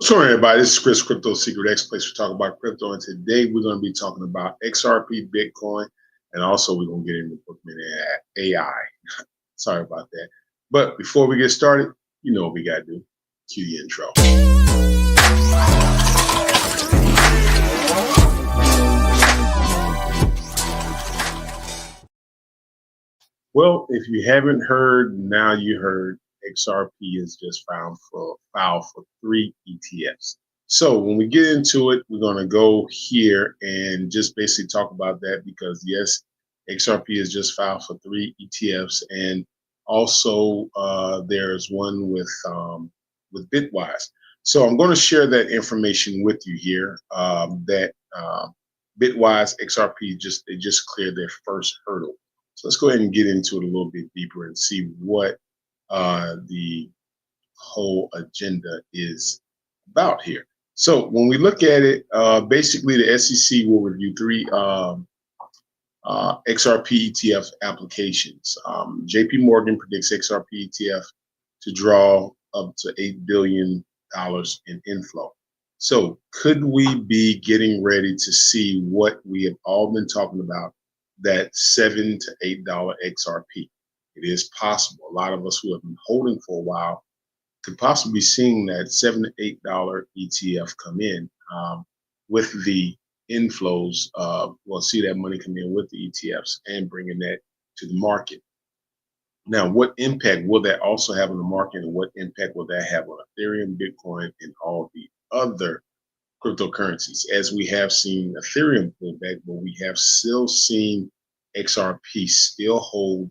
What's going on, everybody? This is Chris, Crypto Secret X, place to talk about crypto. And today we're going to be talking about XRP, Bitcoin, and also we're going to get into Bookman and AI. Sorry about that. But before we get started, you know what we got to do. Cue the intro. Well, if you haven't heard, now you heard. XRP is just filed for 3 ETFs. So when we get into it, we're going to go here and just basically talk about that because yes, XRP is just filed for 3 ETFs, and also there's one with Bitwise. So I'm going to share that information with you here. That Bitwise XRP they just cleared their first hurdle. So let's go ahead and get into it a little bit deeper and see what the whole agenda is about here. So when we look at it, basically the SEC will review 3 XRP ETF applications. JP Morgan predicts XRP ETF to draw up to $8 billion in inflow. So could we be getting ready to see what we have all been talking about, that $7 to $8 XRP? It is possible. A lot of us who have been holding for a while could possibly be seeing that $7 to $8 ETF come in with the inflows. We'll see that money come in with the ETFs and bringing that to the market. Now, what impact will that also have on the market, and what impact will that have on Ethereum, Bitcoin, and all the other cryptocurrencies? As we have seen Ethereum pull back, but we have still seen XRP still hold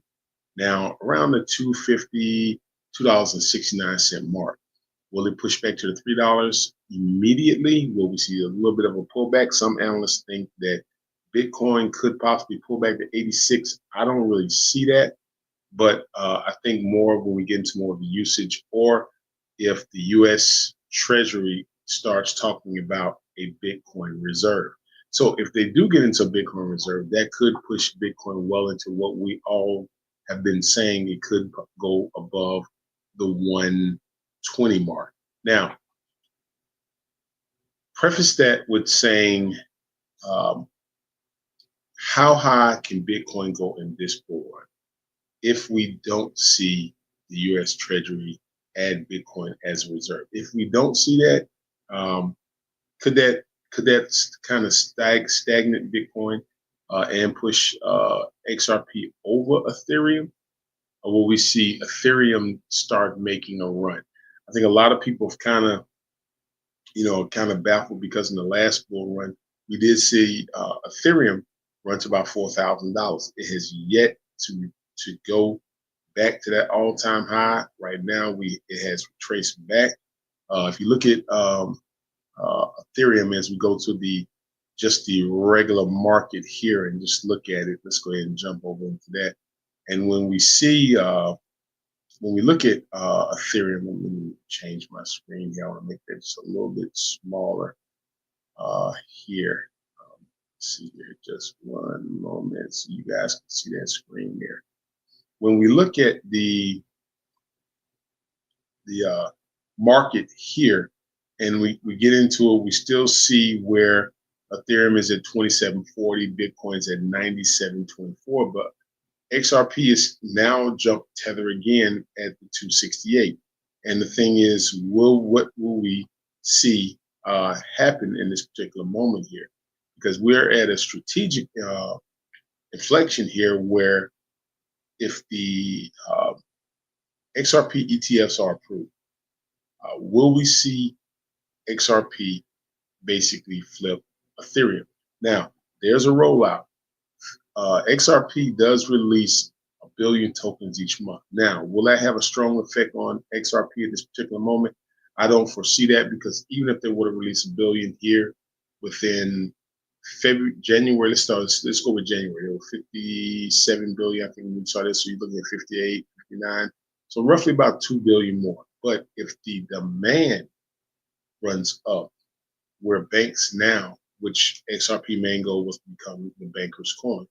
now around the $2.69 mark. Will it push back to the $3 immediately? Will we see a little bit of a pullback? Some analysts think that Bitcoin could possibly pull back to 86. I don't really see that, but I think more when we get into more of the usage, or if the U.S. Treasury starts talking about a Bitcoin reserve. So if they do get into a Bitcoin reserve, that could push Bitcoin well into what we all have been saying. It could go above the 120 mark. Now, preface that with saying, how high can Bitcoin go in this bull run if we don't see the U.S. Treasury add Bitcoin as a reserve? If we don't see that, could that kind of stagnate Bitcoin and push XRP over Ethereum? Or will we see Ethereum start making a run? I think a lot of people have kind of baffled, because in the last bull run, we did see Ethereum run to about $4,000. It has yet to go back to that all-time high. Right now, it has retraced back. If you look at Ethereum, as we go to the regular market here and just look at it, let's go ahead and jump over into that. And when we see, when we look at Ethereum, let me change my screen here. I want to make that just a little bit smaller here. Let's see here, just one moment so you guys can see that screen there. When we look at the market here and we get into it, we still see where Ethereum is at 2740, Bitcoin's at 9724, but XRP is now jumped tether again at the 268. And the thing is, what will we see happen in this particular moment here? Because we're at a strategic inflection here where if the XRP ETFs are approved, will we see XRP basically flip Ethereum? Now, there's a rollout. XRP does release 1 billion tokens each month. Now, will that have a strong effect on XRP at this particular moment? I don't foresee that, because even if they were to release 1 billion here within January, let's go with January. There were 57 billion, I think we saw this. So you're looking at 58, 59. So roughly about 2 billion more. But if the demand runs up, where banks now, which XRP Mango was becoming the banker's coin,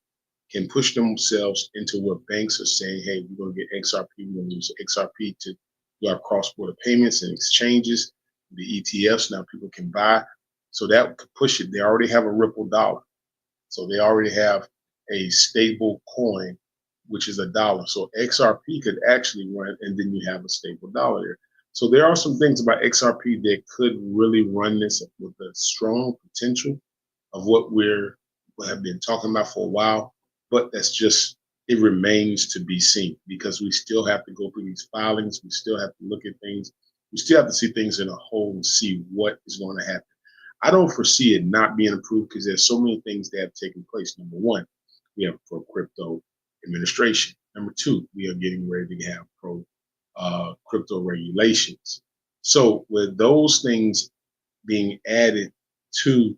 can push themselves into where banks are saying, hey, we're going to get XRP, we're going to use XRP to do our cross-border payments and exchanges, the ETFs. Now people can buy, so that could push it. They already have a Ripple dollar, so they already have a stable coin, which is a dollar. So XRP could actually run, and then you have a stable dollar there. So there are some things about XRP that could really run this with a strong potential of what we have been talking about for a while, but that's just, it remains to be seen because we still have to go through these filings. We still have to look at things. We still have to see things in a whole and see what is going to happen. I don't foresee it not being approved because there's so many things that have taken place. Number one, we have pro crypto administration. Number two, we are getting ready to have pro crypto regulations. So with those things being added to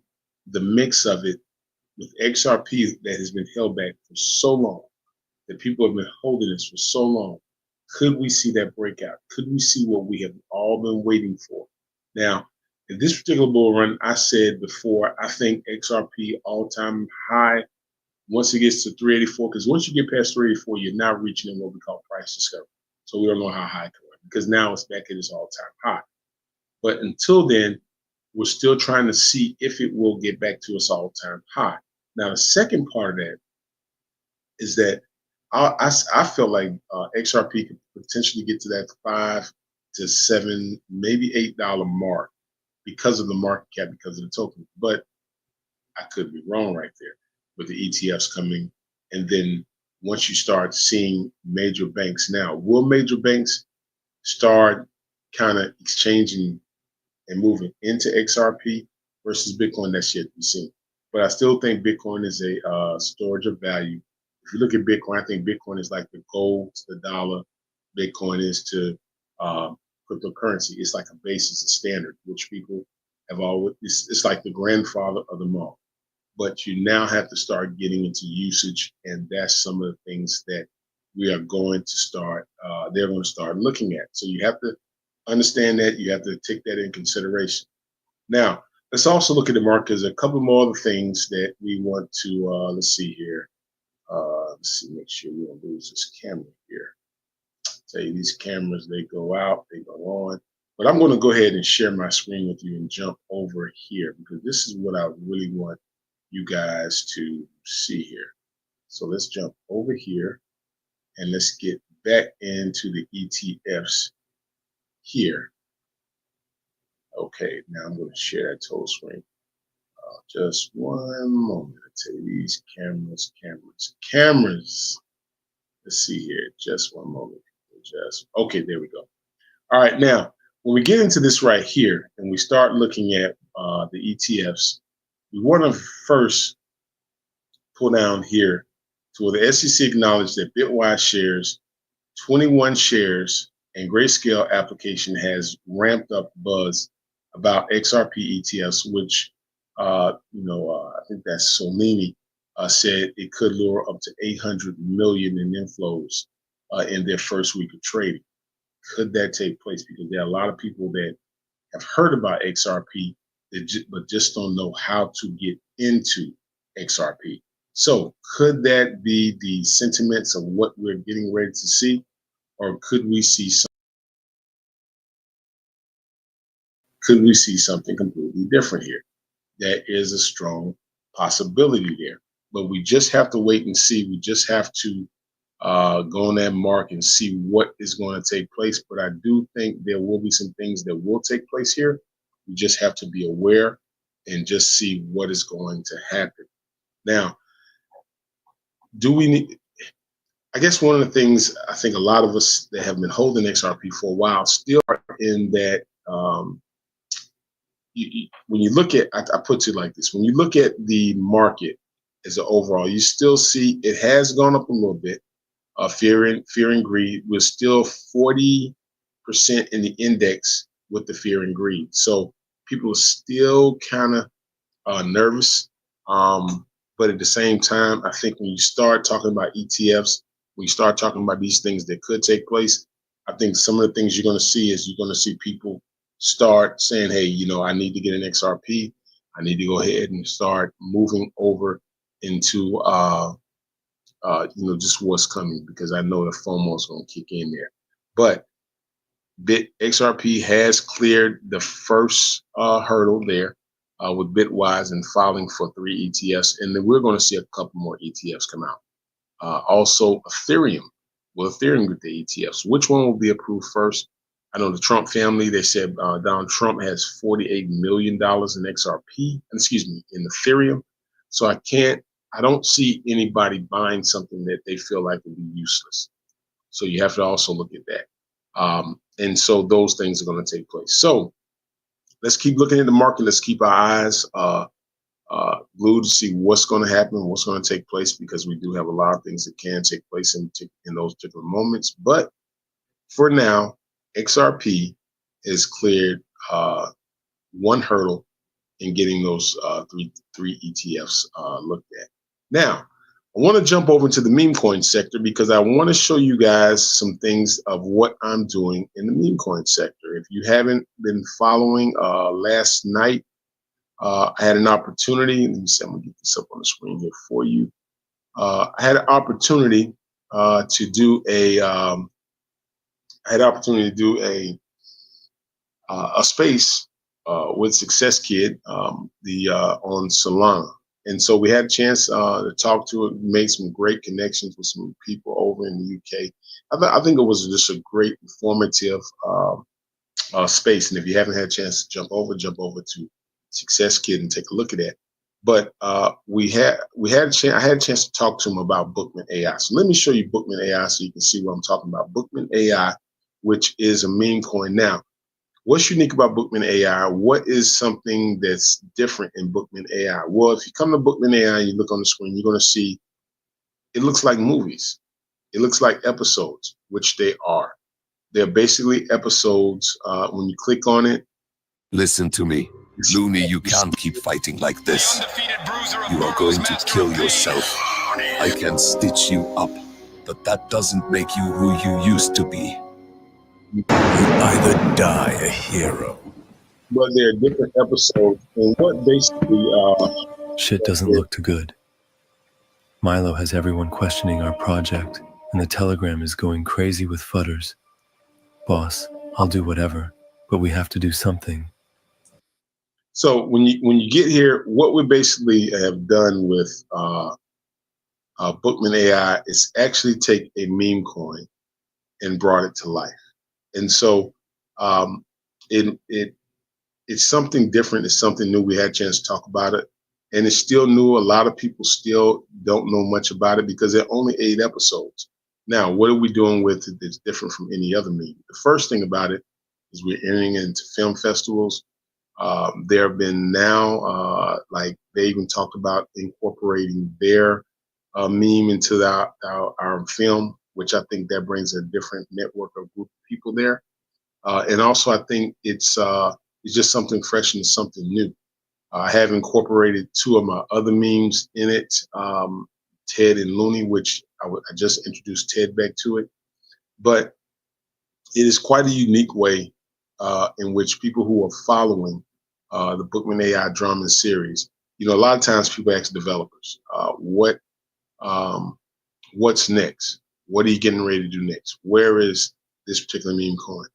the mix of it, with XRP that has been held back for so long, that people have been holding this for so long, could we see that breakout? Could we see what we have all been waiting for? Now, in this particular bull run, I said before, I think XRP all-time high, once it gets to 384, because once you get past 384, you're now reaching in what we call price discovery. So we don't know how high it can run because now it's back at its all-time high. But until then, we're still trying to see if it will get back to its all-time high. Now, the second part of that is that I feel like XRP could potentially get to that $5 to $7, maybe $8 mark because of the market cap, because of the token. But I could be wrong right there with the ETFs coming. And then once you start seeing major banks now, will major banks start kind of exchanging and moving into XRP versus Bitcoin? That's yet to be seen. But I still think Bitcoin is a storage of value. If you look at Bitcoin, I think Bitcoin is like the gold to the dollar. Bitcoin is to cryptocurrency. It's like a basis, a standard, which people have always, it's like the grandfather of them all. But you now have to start getting into usage, and that's some of the things that we are going to start, they're going to start looking at. So you have to understand that, you have to take that in consideration. Now, let's also look at the market. There's a couple more other things that we want to, let's see here. Let's see, make sure we don't lose this camera here. Tell you these cameras, they go out, they go on. But I'm going to go ahead and share my screen with you and jump over here because this is what I really want you guys to see here. So let's jump over here and let's get back into the ETFs here. Okay, now I'm going to share that total screen. Just one moment. I tell you, these cameras. Let's see here. Just one moment. Okay, there we go. All right, now when we get into this right here and we start looking at the ETFs, we want to first pull down here to where the SEC acknowledged that Bitwise shares, 21 shares, and Grayscale application has ramped up buzz about XRP ETFs, which I think that's Solini said it could lure up to 800 million in inflows in their first week of trading. Could that take place? Because there are a lot of people that have heard about XRP, but just don't know how to get into XRP. So could that be the sentiments of what we're getting ready to see? Or could we see something completely different here? That is a strong possibility there. But we just have to wait and see. We just have to go on that mark and see what is going to take place. But I do think there will be some things that will take place here. We just have to be aware and just see what is going to happen. Now, do we need, I guess one of the things I think a lot of us that have been holding XRP for a while still are in that, when you look at, I put it like this, when you look at the market as an overall, you still see it has gone up a little bit. Fear and greed was still 40% in the index with the fear and greed. So people are still kind of nervous. But at the same time, I think when you start talking about ETFs, when you start talking about these things that could take place, I think some of the things you're going to see is you're going to see people start saying, hey, I need to get an XRP. I need to go ahead and start moving over into, just what's coming, because I know the FOMO is going to kick in there. But XRP has cleared the first hurdle there with Bitwise and filing for 3 ETFs, and then we're going to see a couple more ETFs come out. Also, Ethereum. Will Ethereum get the ETFs? Which one will be approved first? I know the Trump family, they said Donald Trump has $48 million in XRP, excuse me, in Ethereum. So I don't see anybody buying something that they feel like will be useless. So you have to also look at that. And so those things are going to take place. So let's keep looking at the market. Let's keep our eyes glued to see what's going to happen, what's going to take place, because we do have a lot of things that can take place in those particular moments. But for now, XRP has cleared one hurdle in getting those three ETFs looked at. Now, I want to jump over to the meme coin sector because I want to show you guys some things of what I'm doing in the meme coin sector. If you haven't been following, last night I had an opportunity. Let me see, I'm gonna get this up on the screen here for you. I had an opportunity to do a space with Success Kid, on Solana. And so we had a chance to talk to it, made some great connections with some people over in the UK. I think it was just a great informative space. And if you haven't had a chance to jump over to Success Kid and take a look at that. But I had a chance to talk to him about Bookman AI. So let me show you Bookman AI so you can see what I'm talking about. Bookman AI, which is a meme coin. Now, what's unique about Bookman AI? What is something that's different in Bookman AI? Well, if you come to Bookman AI and you look on the screen, you're going to see it looks like movies. It looks like episodes, which they are. They're basically episodes. When you click on it, listen to me, Looney. You can't keep fighting like this. You are going to kill yourself. I can stitch you up, but that doesn't make you who you used to be. You either die a hero. But there are different episodes, and what basically shit doesn't look too good. Milo has everyone questioning our project, and the Telegram is going crazy with fudders. Boss, I'll do whatever, but we have to do something. So when you get here, what we basically have done with Bookman AI is actually take a meme coin and brought it to life. And so it's something different. It's something new. We had a chance to talk about it, and it's still new. A lot of people still don't know much about it because there are only 8 episodes. Now, what are we doing with it that's different from any other meme? The first thing about it is we're entering into film festivals. There have been now, like they even talked about incorporating their meme into our film, which I think that brings a different network of group of people there. And also, I think it's just something fresh and something new. I have incorporated 2 of my other memes in it, Ted and Looney, which I just introduced Ted back to it. But it is quite a unique way in which people who are following the Bookman AI drama series, a lot of times people ask developers, what's next? What are you getting ready to do next? Where is this particular meme coin?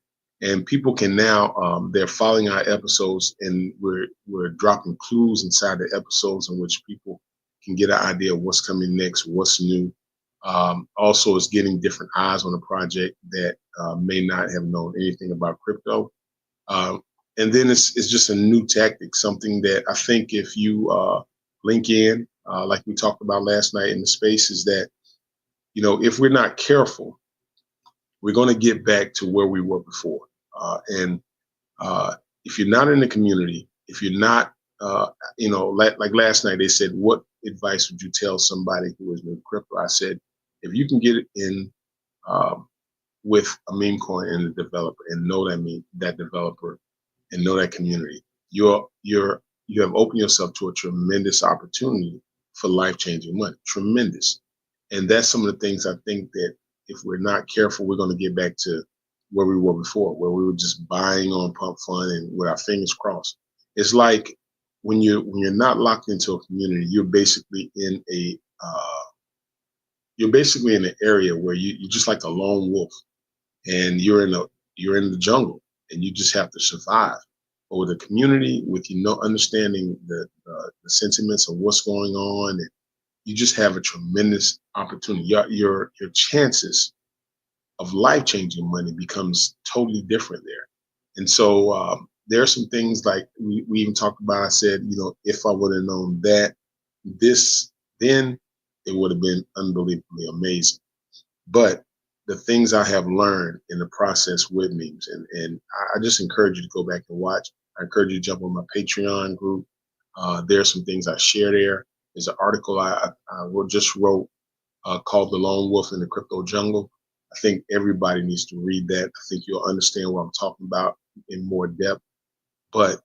And people can now, they're following our episodes, and we're dropping clues inside the episodes in which people can get an idea of what's coming next, what's new. Also, it's getting different eyes on the project that may not have known anything about crypto. And then it's just a new tactic, something that I think if you link in, like we talked about last night in the space, is that, if we're not careful, we're going to get back to where we were before. And if you're not in the community, if you're not, like last night, they said, what advice would you tell somebody who is in crypto? I said, if you can get it in with a meme coin and the developer and know that developer and know that community, you have opened yourself to a tremendous opportunity for life-changing money, tremendous. And that's some of the things I think that if we're not careful, we're going to get back to where we were before, where we were just buying on pump fund and with our fingers crossed. It's like when you're not locked into a community, you're basically in an area where you're just like a lone wolf, and you're you're in the jungle and you just have to survive. But with a community, with understanding the sentiments of what's going on, and you just have a tremendous opportunity. Your chances of life-changing money becomes totally different there. And so there are some things like we even talked about. I said, if I would have known this then, it would have been unbelievably amazing. But the things I have learned in the process with memes, and I just encourage you to go back and watch. I encourage you to jump on my Patreon group. There are some things I share there. There's an article I just wrote called "The Lone Wolf in the Crypto Jungle." I think everybody needs to read that. I think you'll understand what I'm talking about in more depth. But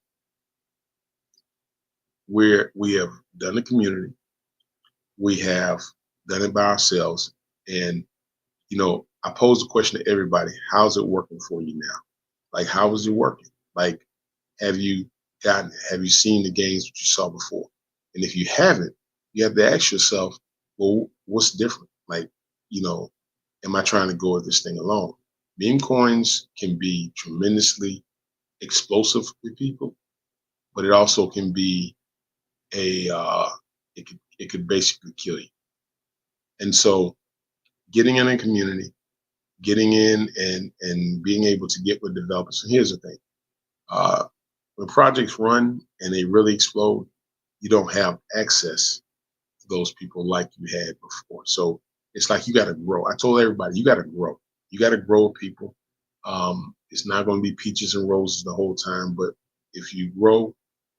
we have done the community. We have done it by ourselves. And, I pose the question to everybody: how's it working for you now? Like, how is it working? Like, have you seen the gains that you saw before? And if you haven't, you have to ask yourself, well, what's different? Like, am I trying to go at this thing alone? Meme coins can be tremendously explosive with people, but it also can be it could basically kill you. And so getting in a community, getting in and being able to get with developers. And here's the thing. When projects run and they really explode, you don't have access to those people like you had before. So it's like you got to grow. I told everybody, you got to grow. You got to grow with people. It's not going to be peaches and roses the whole time, but if you grow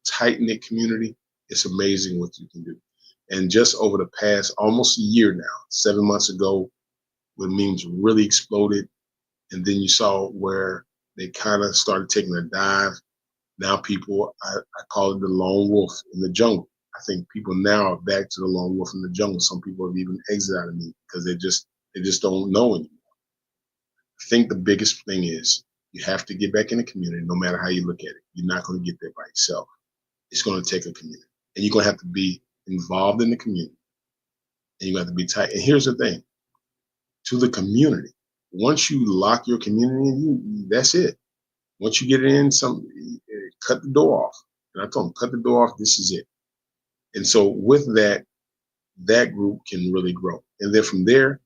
tight-knit community, it's amazing what you can do. And just over the past almost a year now, 7 months ago, when memes really exploded, and then you saw where they kind of started taking a dive. Now people, I call it the lone wolf in the jungle. I think people now are back to the lone wolf in the jungle. Some people have even exited out of me because they just don't know anymore. I think the biggest thing is you have to get back in the community, no matter how you look at it. You're not going to get there by yourself. It's going to take a community, and you're going to have to be involved in the community, and you have to be tight. And here's the thing: to the community, once you lock your community in, that's it. Once you get it in, cut the door off. And I told them, cut the door off. This is it. And so with that, that group can really grow. And then from there,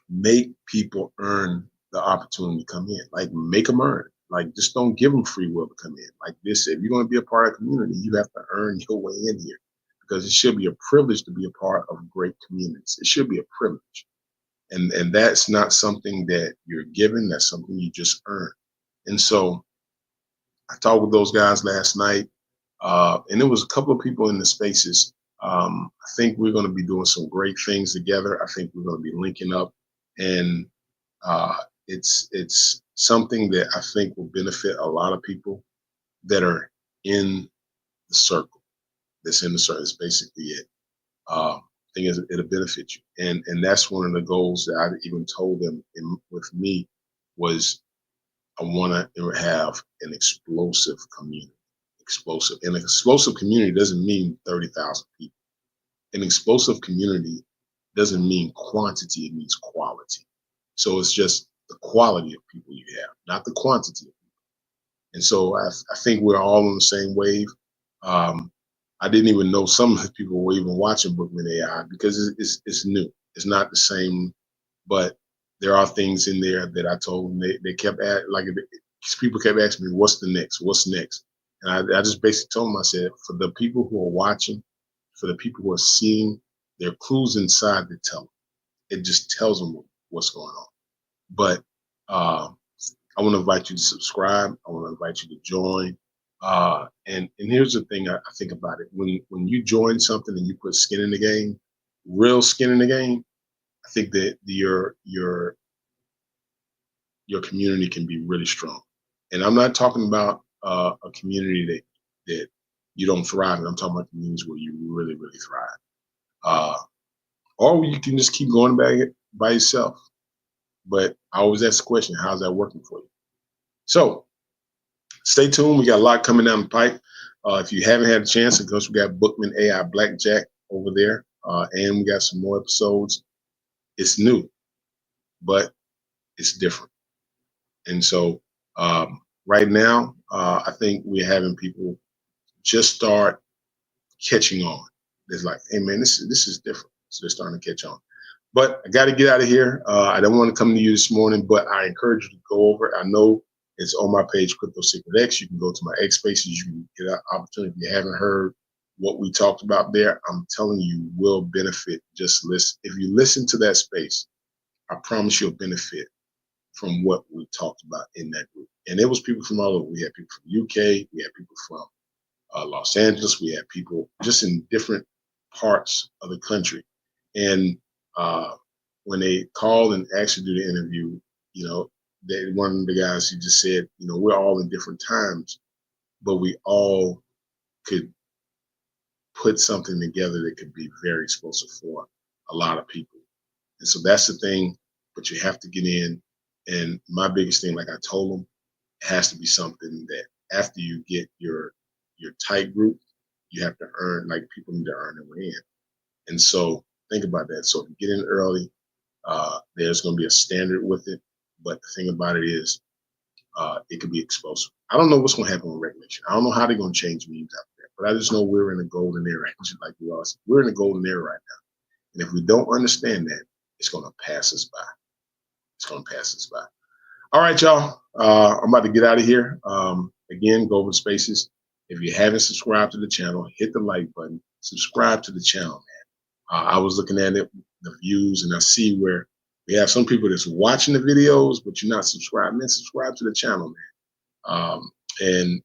make people earn the opportunity to come in. Like, make them earn. Like, just don't give them free will to come in. Like this, if you're going to be a part of the community, you have to earn your way in here, because it should be a privilege to be a part of great communities. It should be a privilege. And that's not something that you're given. That's something you just earn. And so I talked with those guys last night, and there was a couple of people in the spaces. I think we're going to be doing some great things together. I think we're going to be linking up, and it's something that I think will benefit a lot of people that are in the circle. That's in the circle is basically it. I think it'll benefit you, and that's one of the goals that I even told them with me was I want to have an explosive community. Explosive. And an explosive community doesn't mean 30,000 people. An explosive community doesn't mean quantity, it means quality. So it's just the quality of people you have, not the quantity of people. And so I think we're all on the same wave. I didn't even know some of the people were even watching Bookman AI because it's new. It's not the same, but there are things in there that I told them. They kept people kept asking me, what's the next? What's next? And I just basically told them, I said, for the people who are watching, for the people who are seeing, there are clues inside that tell them. It just tells them what's going on. But I want to invite you to subscribe. I want to invite you to join. And here's the thing I think about it. When you join something and you put skin in the game, real skin in the game, I think that your community can be really strong. And I'm not talking about a community that you don't thrive in. I'm talking about communities where you really, really thrive. Or you can just keep going by yourself. But I always ask the question, how's that working for you? So stay tuned. We got a lot coming down the pipe. If you haven't had a chance, of course, we got Bookman AI Blackjack over there. And we got some more episodes. It's new, but it's different. And so right now, I think we're having people just start catching on. It's like, hey man, this is different. So they're starting to catch on. But I got to get out of here. I don't want to come to you this morning, but I encourage you to go over. I know it's on my page, Crypto Secret X. You can go to my X Spaces. You can get an opportunity. If you haven't heard what we talked about there, I'm telling you, will benefit. Just listen. If you listen to that space, I promise you'll benefit from what we talked about in that group. And there was people from all over. We had people from UK. We had people from Los Angeles. We had people just in different parts of the country. And when they called and asked to do the interview, one of the guys, he just said, we're all in different times, but we all could put something together that could be very explosive for a lot of people. And so that's the thing, but you have to get in. And my biggest thing, like I told them, it has to be something that after you get your tight group, you have to earn, like people need to earn their way in. And so think about that. So if you get in early, there's going to be a standard with it. But the thing about it is, it could be explosive. I don't know what's going to happen with regulation. I don't know how they're going to change memes out there. But I just know we're in a golden era. Like we all said, we're in a golden era right now. And if we don't understand that, it's going to pass us by. It's going to pass us by. All right, y'all. I'm about to get out of here. Again, go over to Spaces. If you haven't subscribed to the channel, hit the like button. Subscribe to the channel, man. I was looking at it, the views, and I see where we have some people that's watching the videos, but you're not subscribed. Man, subscribe to the channel, man. And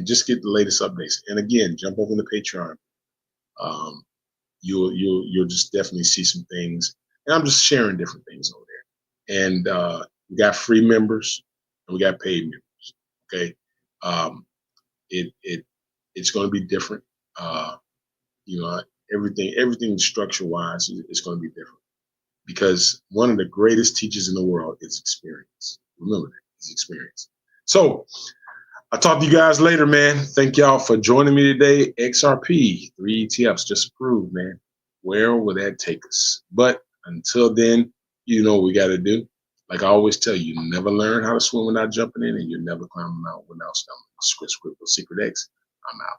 just get the latest updates. And again, jump over to Patreon. You'll just definitely see some things. And I'm just sharing different things over there. And we got free members and we got paid members. Okay. It's going to be different. Everything structure wise is going to be different, because one of the greatest teachers in the world is experience. Remember that, it's experience. So I'll talk to you guys later, man. Thank y'all for joining me today. XRP, 3 ETFs just approved, man. Where will that take us? But until then, you know what we got to do. Like I always tell you, you never learn how to swim without jumping in, and you never climb a mountain without stumbling. Crypto Secret X, I'm out.